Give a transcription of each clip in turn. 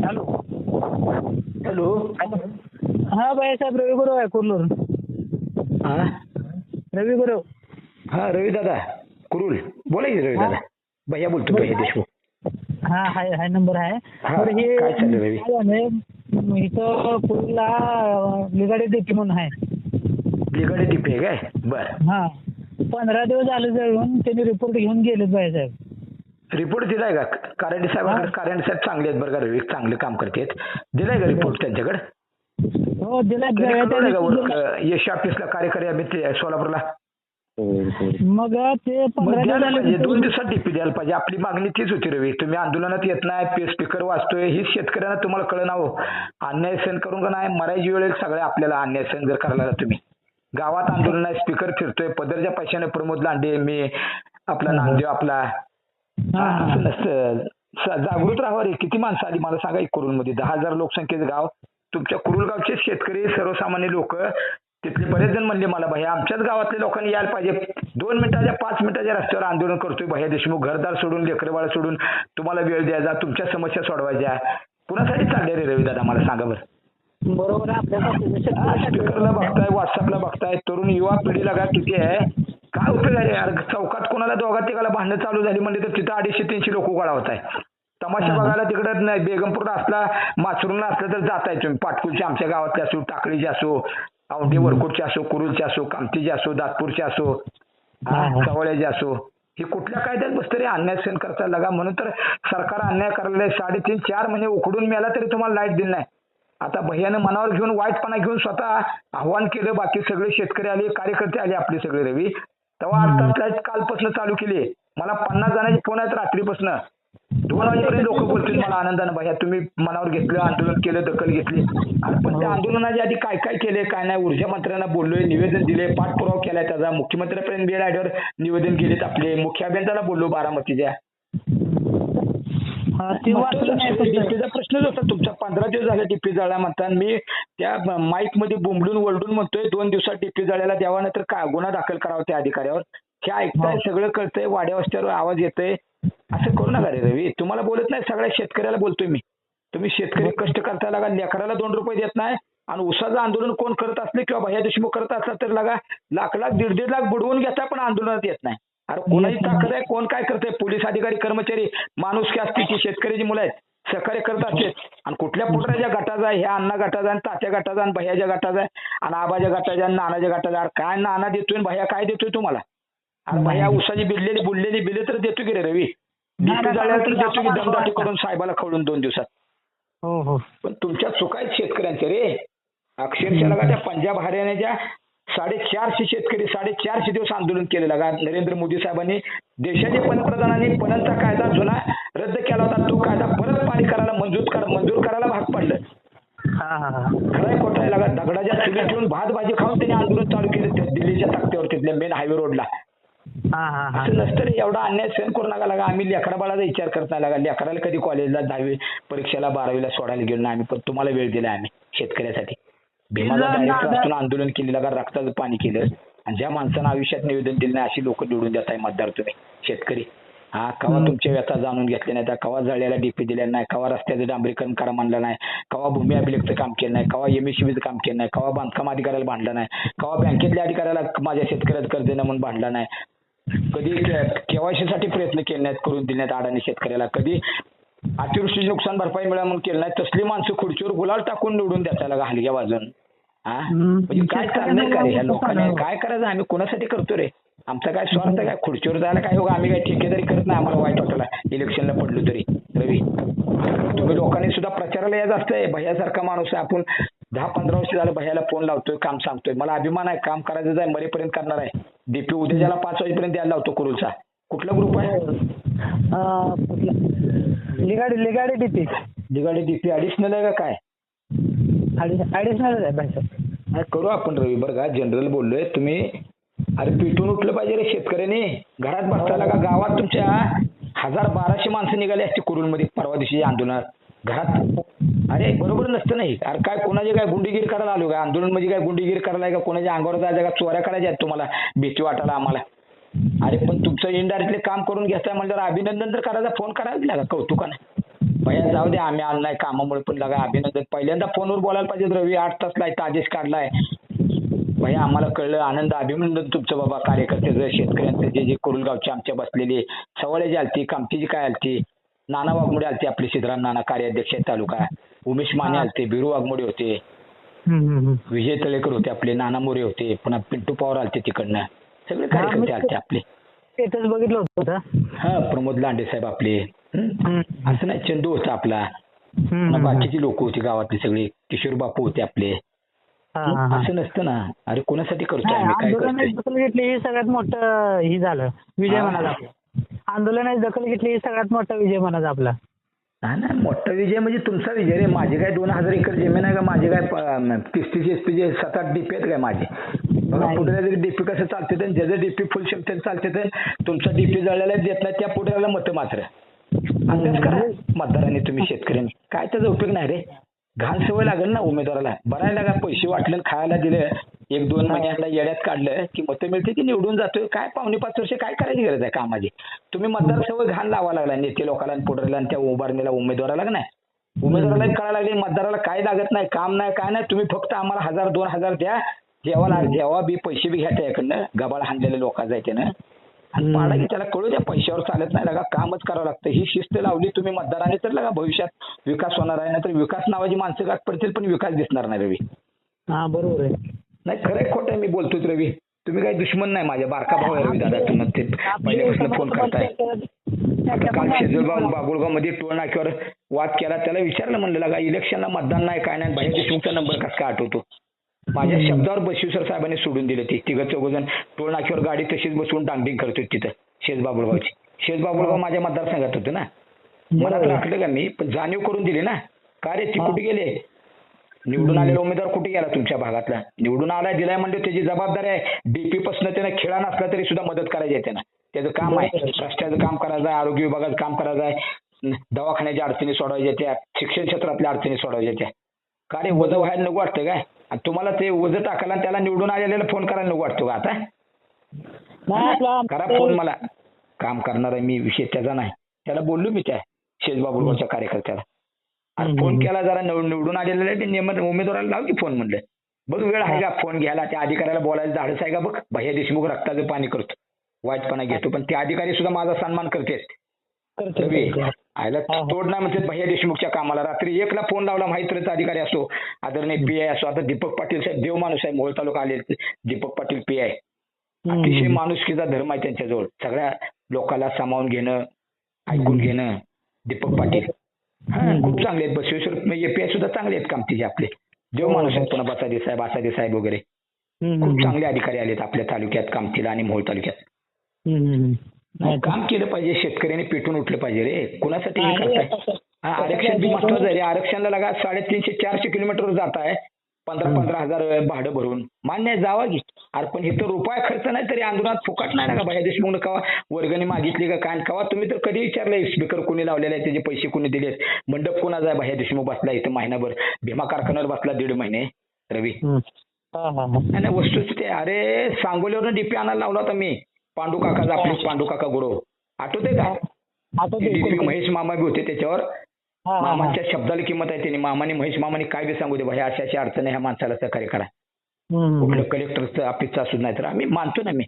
Hello hello. हा बाई साहेब रवी गुरव आहे कुर्लूर. हा रवी गुरव. हा रवी दादा कुरुल बोला की रवी दादा. भैया बोलतो भैया देशमुख. हा हाय नंबर आहे. हा, तर हे काय चाललंय रवी? काय झालंय, इथं कुर्ला लिगाडी देते म्हणून आहे. लिगाडे टिपे काय बर. हा 15 दिवस झाले जाऊन त्यांनी रिपोर्ट घेऊन गेलेत बाई साहेब. रिपोर्ट दिलाय का कारंडे साहेबांकडे? कारंडे साहेब चांगले आहेत बरं का रवी, चांगले काम करतात. दिलाय का रिपोर्ट त्यांच्याकडे? हो दिला. यश ऑफिसला कार्यकारी अभिनेते सोलापूरला. मग ते 15 दिवस झाले. 2 दिवसात डीपी द्यायला पाहिजे. आपली मागणी तीच होती रवी. तुम्ही आंदोलनात येत नाही, स्पीकर वाचतोय, ही शेतकऱ्यांना तुम्हाला कळलं ना हो. अन्याय सहन करून का नाही मरायची वेळ सगळे आपल्याला अन्याय सहन जर करायला तुम्ही गावात आंदोलन आहे, स्पीकर फिरतोय पदरच्या पैशाने, प्रमोद लांडे, मी आपला नामदेव आपला. असं नसतं. जागृत राहावं रे. किती माणसं आली मला सांगा कुरुल मध्ये? 10,000 लोकसंख्येचं गाव. तुमच्या कुरुल गावचे शेतकरी सर्वसामान्य लोक तिथले बरेच जण म्हणले मला भैया आमच्याच गावातल्या लोकांनी यायला पाहिजे. 2 मिनिटाच्या 5 मिनिटाच्या रस्त्यावर आंदोलन करतोय भैया देशमुख. घरदार सोडून लेकरं बाळ सोडून तुम्हाला वेळ द्यायचा, तुमच्या समस्या सोडवायच्या. कुणासाठी चालले रे रवी दादा मला सांगा बरं. बरोबर आहे. स्पीकरला बघताय, व्हॉट्सअपला बघताय, तरुण युवा पिढीला का किती आहे, काय उपयोग आहे यार? चौकात कोणाला दोघा तिघाला भांडणं चालू झाली म्हणजे तर तिथं 250-300 लोक गोळा होत आहे. तमाशा बघायला तिकडे नाही, बेगमपूरला असला, मासरूनला असलं तर जाताय तुम्ही. पाटकुलचे आमच्या गावातले असो, टाकळीचे असो, औंढे वरकुटचे असो, कुरुलचे असो, कामतीचे असो, दातपूरचे असो, चवळ्याचे असो, हे कुठल्या कायद्यात बसतं रे अन्याय सहन करता लगा? म्हणून तर सरकार अन्याय करायला 3.5-4 महिने उकडून मेला तरी तुम्हाला लाईट दिली नाही. आता भैयानं मनावर घेऊन वाईटपणा घेऊन स्वतः आव्हान केलं. बाकी सगळे शेतकरी आले, कार्यकर्ते आले आपले सगळे रवी. तेव्हा 8 तास लाईट कालपासून चालू केली. मला 50 जणांचे फोन आहेत रात्रीपासून. 2 वाजेपर्यंत लोक बोलतील मला आनंदानं भैया तुम्ही मनावर घेतलं, आंदोलन केलं, दखल घेतली. पण त्या आंदोलनाच्या आधी काय काय केले काय नाही, ऊर्जा मंत्र्यांना बोललोय, निवेदन दिले, पाठपुरावा केलाय त्याचा. मुख्यमंत्र्यांपर्यंत बेल आयडीवर निवेदन केलेत आपले. मुख्य अभियंत्याला बोललो बारामतीच्या. डीपीचा प्रश्नच होता तुमचा. 15 दिवस झाले डीपी जळा म्हणता. मी त्या माईक मध्ये बोंबलून वरडून म्हणतोय 2 दिवसात डीपी जळायला द्यावा, नाही तर काय गुन्हा दाखल करावा त्या अधिकाऱ्यावर. हे ऐकताय, सगळं कळतंय, वाड्या वस्त्यावर आवाज येतोय. असं करू नका रे रवी. तुम्हाला बोलत नाही, सगळ्या शेतकऱ्याला बोलतोय मी. तुम्ही शेतकरी कष्ट करता लागा, लेकराला 2 रुपये देत नाही. आणि उसाचं आंदोलन कोण करत असले किंवा भैया देशमुख करत असला तर लागा लाख 1.5 लाख बुडवून घेता, पण आंदोलनात येत नाही. अरे कोणाची ताकद आहे, कोण काय करतंय? पोलीस अधिकारी, कर्मचारी माणुसकी असते की शेतकऱ्याची मुलं आहेत, सहकार्य करत असते. आणि कुठल्या पुढऱ्याच्या गटाचा आहे, ह्या अण्णा गटाचा आणि तात्या गटाचा आणि भैयाच्या गटाचा आहे आणि आबाच्या गटाचा आणि नानाच्या गटाचा. अरे काय नाना देतोय भैया काय देतोय तुम्हाला? अरे भैया उसाची बुडलेली बिले तर देतो की रे रवी. डीपी जाळ्याला तर देतो की दमदाटी करून साहेबाला खवळून 2 दिवसात. हो हो. पण तुमच्या चुका आहेत शेतकऱ्यांच्या रे. अक्षरशः लगा त्या पंजाब हरियाणाच्या 450 शेतकरी 450 दिवस आंदोलन केलं लगा. नरेंद्र मोदी साहेबांनी, देशाचे पंतप्रधानांनी पणनचा कायदा जुना रद्द केला होता, तो कायदा परत पारित करायला मंजूर करायला भाग पडलं. खरंय खोटं आहे लगा? दगडाच्या चुलीत ठेवून भात भाजी खाऊन त्यांनी आंदोलन चालू केलं दिल्लीच्या तख्त्यावर, तिथल्या मेन हायवे रोडला. असं नसतं रे. एवढा अन्याय सहन करू नका लागा. आम्ही लेकरा बाळाचा विचार करत नाही लागा. लेकराला कधी कॉलेजला 10वी परीक्षेला 12वीला सोडायला गेलो नाही आम्ही, पण तुम्हाला वेळ दिला आम्ही शेतकऱ्यासाठी. भीमाला डायरेक्टर असताना आंदोलन केलेलं का, रक्ताचं पाणी केलं. आणि ज्या माणसानं आयुष्यात निवेदन दिलं नाही अशी लोक निवडून देत आहे मतदार तुम्ही शेतकरी. कवा तुमच्या व्यथा जाणून घेतल्या नाही, कवा जळल्याला डीपी दिल्या नाही, कवा रस्त्याचं डांबरीकरण करा म्हणलं नाही, कवा भूमी अभिलेखचं काम केलं नाही, कवा एमएससीबीचं काम केलं नाही, कवा बांधकाम अधिकाऱ्याला भांडलं नाही, कवा बँकेतल्या अधिकाऱ्याला माझ्या शेतकऱ्याचं कर्ज देणं म्हणून भांडला नाही, कधी केवायसी साठी प्रयत्न केले नाहीत, करून दिले नाहीत अडाणी शेतकऱ्याला, कधी अतिवृष्टीची नुकसान भरपाई मिळा म्हणून केलं नाही. तसली माणसं खुर्चीवर गुलाल टाकून निवडून द्यायला लागा हलग्या वाजून. म्हणजे काय चाललंय का रे ह्या लोकांनी? काय करायचं? आम्ही कोणासाठी करतो रे? आमचा काय स्वार्थ काय? खुर्चीवर जायला काय होगा? आम्ही काय ठेकेदारी करत नाही. आम्हाला वाईट वाटला इलेक्शनला पडलो तरी रवी. तुम्ही लोकांनी सुद्धा प्रचाराला यायचं असतंय. भैयासारखा माणूस आहे, आपण 10-15 वर्ष झालं भैयाला फोन लावतोय, काम सांगतोय. मला अभिमान आहे, काम करायचं आहे, मरेपर्यंत करणार आहे. डीपी उद्या ज्याला 5 वाजेपर्यंत द्यायला लावतो कुरुलचा. कुठला ग्रुप आहे? लिगाडी डीपी. लिगाडी डीपी ऍडिशनल आहे का काय? ऍडिशनल आहे भाई साहेब. नाही करू आपण रवी बरं का. जनरल बोललोय. तुम्ही अरे पिटून उठलं पाहिजे रे शेतकऱ्यांनी. घरात बसतायला का गावात तुमच्या 1000-1200 माणसं निघाली असते कुरुलमध्ये परवा दिवशी आंदोलनात. घरात अरे बरोबर नसतं नाही. अरे काय कोणाची काय गुंडीगिरी करायला आलो का? आंदोलन म्हणजे काय गुंडीगिरी करायला का? कोणाच्या अंगावर जायचं का? चोऱ्या करायच्या आहेत तुम्हाला? भीती वाटायला आम्हाला. अरे पण तुमचं इनडायरेक्टली काम करून घेताय म्हणल्यावर अभिनंदन तर करायचा, फोन करायला का? कौतुकाने भैया जाऊ दे, आम्ही आलो नाही कामामुळे, पण लगा अभिनंदन. पहिल्यांदा फोनवर बोलायला पाहिजे. रवी 8 तासला इथं आदेश काढलाय. भैया आम्हाला कळलं, आनंद, अभिनंदन तुमचं बाबा. कार्यकर्त्याचं, शेतकऱ्यांचं, जे कुरुलगावचे आमच्या बसलेले, सवळ्याची आलती, कामतीची काय आलती, नाना वाघमोडे आलते, आपले सिद्धराम नाना कार्याध्यक्ष आहेत तालुका, उमेश माने आलते, बिरू वाघमोडे होते, विजय तळेकर होते, आपले नाना मोरे होते, पुन्हा पिंटू पवार आलते तिकडनं, सगळे कार्यकर्ते आलते आपले. स्टेटस बघितलं होतं. हा, प्रमोद लांडे साहेब आपले. असं नाही, चंदू होता आपला, पुन्हा बाकीची लोक होती गावातली सगळी, किशोर बापू होते आपले. असं नसतं ना. अरे कोणासाठी करतोय आम्ही, काय करतोय. दखल घेतली हे सगळ्यात मोठं ही झालं, विजय म्हणाला आपला. आंदोलनाची दखल घेतली ही सगळ्यात मोठा विजय म्हणायचा आपला. ना, मोठा विजय म्हणजे तुमचा विजय रे. माझे काय 2000 एकर जमीन आहे का? माझे काय 30 एसपीचे 7-8 डीपी आहेत काय माझे? बघा पुढे जरी डीपी कसं चालते तर ज्याचं डीपी फुल क्षमतेने चालते तर तुमचा डीपी जळलेला देत नाही, त्या पुढे मतं मात्र अभ्यास करा मतदारांनी, तुम्ही शेतकऱ्यांनी. काय त्याचा उपयोग नाही रे. घाण सवय लागेल ना उमेदवाराला. बरायला का पैसे वाटले खायला दिलं, 1-2 महिन्याला येड्यात काढलं की मतं मिळते की निवडून जातोय. काय 4.5 वर्ष काय करायची गरज आहे कामाची? तुम्ही मतदार सवय घाण लावा लागला नेते लोकांना, पुढाऱ्याला आणि त्या उभारणीला उमेदवाराला नाही. उमेदवाराला कळायला लागले मतदाराला काय लागत नाही, काम नाही, काय नाही. तुम्ही फक्त आम्हाला 1000-2000 द्या, जेव्हा बी पैसे बी घ्या त्याकडनं, गबाळ हाणलेल्या लोकांचा आहे त्यानं, आणि पाडा की त्याला कळू द्या. पैशावर चालत नाही, लगा कामच करावं लागतं. ही शिस्त लावली तुम्ही मतदारांनी तर लगा भविष्यात विकास होणार आहे. नाहीतर विकास नावाची माणसं गाठ पडतील पण विकास दिसणार नाही. रवी, हा बरोबर आहे. नाही खरंय खोटं मी बोलतोय रवी. तुम्ही काही दुश्मन नाही, माझ्या बारका भाऊ आहे रवी दादा. तुम्ही ते पहिल्यापासून फोन करताय. काल शेजूरगाव बाबुळगाव मध्ये टोल नाक्यावर वाद केला, त्याला विचारलं म्हणलं लगा इलेक्शनला मतदान नाही काय नाही, भैया देशमुखचा नंबर कसा काय आठवतो? माझ्या शब्दावर बशिवसर साहेबांनी सोडून दिले. ते 3-4 टोल नाक्यावर गाडी तशीच बसवून डांगडिंग करतोय तिथं शेजबाबुळगावची. शेजबाबुळगाव माझ्या मतदारसंघात होतं ना. मला तर राखलं का मी, पण जाणीव करून दिली ना. का रे ती कुठे गेले? निवडून आलेला उमेदवार कुठे गेला तुमच्या भागातला? निवडून आलाय, दिलाय म्हणजे त्याची जबाबदारी आहे. डीपी पासून त्याने खेळा नसला तरी सुद्धा मदत करायची आहे. त्यांना त्याचं काम आहे, रस्त्याचं काम करायचं आहे, आरोग्य विभागाचं काम करायचं आहे, दवाखान्याच्या अडचणी सोडवायच्या त्या, शिक्षण क्षेत्रातल्या अडचणी सोडवायच्या त्या. का रे वजं व्हायला नको वाटतं काय? आणि तुम्हाला ते वजं टाकायला त्याला निवडून आलेल्याला फोन करायला नको वाटतो का आता? करा फोन मला. काम करणार आहे मी, विषय त्याचा नाही. त्याला बोललो मी त्या शेजबाबुळगावच्या कार्यकर्त्याला. आणि फोन केला, जरा निवडून आलेल्या उमेदवाराला लाव की फोन म्हणलं. बघ वेळ आहे का फोन घ्यायला? त्या अधिकाऱ्याला बोलायला धाडस आहे का? बघ भैया देशमुख रक्ताचं पाणी करतो, वाईटपणा घेतो, पण ते अधिकारी सुद्धा माझा सन्मान करतेत. आयला तोड नाही म्हणते भैया देशमुखच्या कामाला. रात्री 1ला फोन लावला, माहितीचा अधिकारी असो, आदरणीय PI असो. आता दीपक पाटील साहेब देव माणूस आहे, मोहोळ तालुका आले दीपक पाटील PI. अतिशय माणुसकीचा धर्म आहे त्यांच्याजवळ. सगळ्या लोकांना सामावून घेणं, ऐकून घेणं. दीपक पाटील खूप चांगले आहेत. बसवेश्वर PI सुद्धा चांगले आहेत कामतीचे आपले. देव माणूस आहेत. पुन्हा बसादे साहेब वगैरे खूप चांगले अधिकारी आलेत आपल्या तालुक्यात, कामतीला आणि मोहोळ तालुक्यात. काम केलं पाहिजे, शेतकऱ्यांनी पेटून उठलं पाहिजे रे. कुणासाठी हे करताय? आरक्षण बी महत्वाचं आहे रे. आरक्षणाला लागा 350-400 किलोमीटर जात आहे, 15-15 हजार भाडं भरून. मान्य आहे, जावा की. अरे पण इथं रुपया खर्च नाही तरी आंदोलनात फुकट नाही ना का? भैया देशमुख कवा वर्गणी मागितली का काय? कवा तुम्ही तर कधी विचारलंय स्पीकर कोणी लावलेला आहे, त्याचे पैसे कोणी दिलेत, मंडप कोणाचा आहे? भैया देशमुख बसला इथं महिनाभर, भीमा कारखान्यावर बसला 1.5 महिने. रवी नाही वस्तुस्थिती. अरे सांगोलीवरून डीपी आणायला लावला होता मी, पांडू काका, आपले पांडू काका गुरव, आठवते का? डीपी महेश मामा बी होते त्याच्यावर. मामांच्या शब्दाला किंमत आहे. त्यांनी महेश मामाने काय बी सांगू दे, भैया अशा अडचण ह्या माणसाला सहकार्य करा. कुठलं कलेक्टरचं ऑफिसचं असू नाही तर आम्ही मानतो ना. मी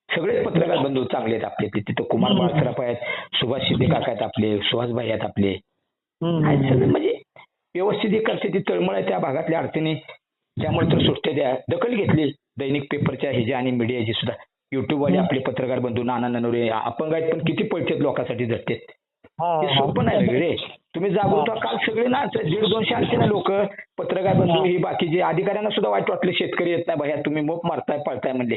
सगळेच पत्रकार बंधू चांगले आहेत आपले. तिथं कुमार बाळसराफ आहेत, सुभाष शिंदे काका आहेत आपले, सुहास भाई आहेत आपले. सगळे म्हणजे व्यवस्थित करते. ती तळमळ आहे त्या भागातल्या अडचणी, त्यामुळे तर सुट्ट्या द्या. दखल घेतली दैनिक पेपरच्या ह्याची आणि मीडियाची सुद्धा. युट्यूबवाले आपले पत्रकार बंधू नाना ननोरे अपंग आहेत पण किती पळतात लोकांसाठी झटतात. हे सोपं नाही रे. तुम्ही जागरूक व्हा. काल सगळे ना 150-200 आलते ना लोक, पत्रकार बंधू ही बाकीचे. अधिकाऱ्यांना सुद्धा वाईट वाटलं, शेतकरी येत नाही भैया, तुम्ही मोप मारताय पळताय म्हणले.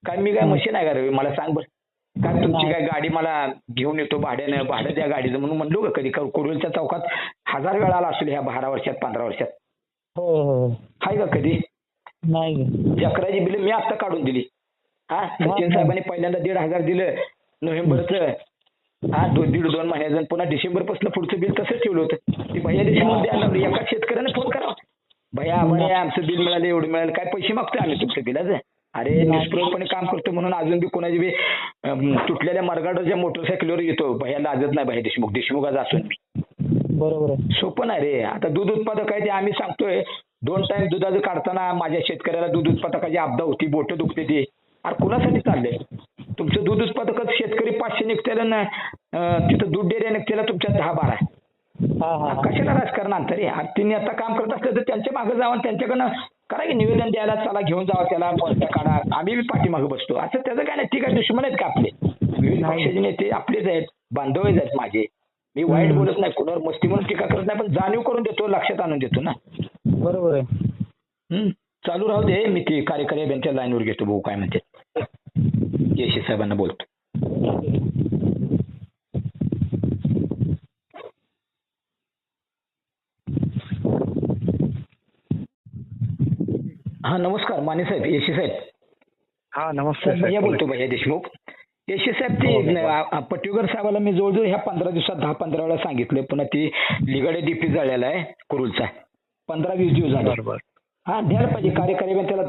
काय मी काय मशीन आहे का रवी? मला सांग बरं. काय तुमची काय गाडी मला घेऊन येतो भाड्यानं, भाडं द्या गाडीचं म्हणून म्हणलो का कधी? कुरुलच्या चौकात 1000 वेळा आला असेल ह्या 12 वर्षात 15 वर्षात. हाय का कधी? नाही. चक्राची बिल मी आता काढून दिली. सचिन साहेबांनी पहिल्यांदा 1,500 दिलं नोव्हेंबरचं. 1.5-2 महिन्याचं. पुन्हा डिसेंबर पासून पुढचं बिल तसंच ठेवलं होतं. ती भैया देशमुख द्यायला लागली. एका शेतकऱ्याने फोन करावा, भैया आमचं बिल मिळालं, एवढं मिळालं, काय पैसे मागतोय आम्ही तुमचं बिलाचं? अरे निष्प्रभपणे काम करतो म्हणून अजून बी कोणाची बी तुटलेल्या मरगाडच्या मोटरसायकलवर येतो. भैया लाजत नाही भैया देशमुखाचा असून. बरोबर आहे. सोपं नाही रे. आता दूध उत्पादक आहे ते आम्ही सांगतोय 2 टाइम दुधाचं काढताना माझ्या शेतकऱ्याला दूध उत्पादकाची आपदा होती, बोटं दुखते ती. अरे कुणासाठी चाललंय? तुमचं दूध उत्पादकच शेतकरी 500 निघतेला ना, तिथं दूध डेअरी निघतेला तुमच्या 10-12 आहे. हा हा कशाला राजकारण आणतं रे? आणि तिने आता काम करत असलं तर त्यांच्या मागे जावं, त्यांच्याकडनं करा की निवेदन द्यायला, चला घेऊन जावं त्याला, मोर्चा काढा, आम्ही बी पाठीमागे बसतो. असं त्याचं काय नाही. ठीक आहे, दुश्मन आहेत का आपले? विविध पक्षाचे नेते आपलेच आहेत, बांधव आहेत माझे. मी वाईट बोलत नाही, कोणावर मस्ती म्हणून टीका करत नाही, पण जाणीव करून देतो, लक्षात आणून देतो ना. बरोबर आहे. चालू राहू दे. मी ते कार्यकारी अभियंत्या लाईनवर घेतो, भाऊ काय म्हणते. केशी साहेबांना बोलतो. हा नमस्कार माने साहेब, येशी साहेब. हा नमस्ते भैया बोलतो, भैया देशमुख. येशी साहेब, ते पट्टीगर साहेबाला मी जवळजवळ ह्या 15 दिवसात 10-15 वेळा सांगितलं. पुन्हा ती लिगडे डीपी जळलेला आहे कुरुलचा, 15-20 दिवस झाले. बरोबर. हा द्यायला पाहिजे कार्यकारी अभियंत्याला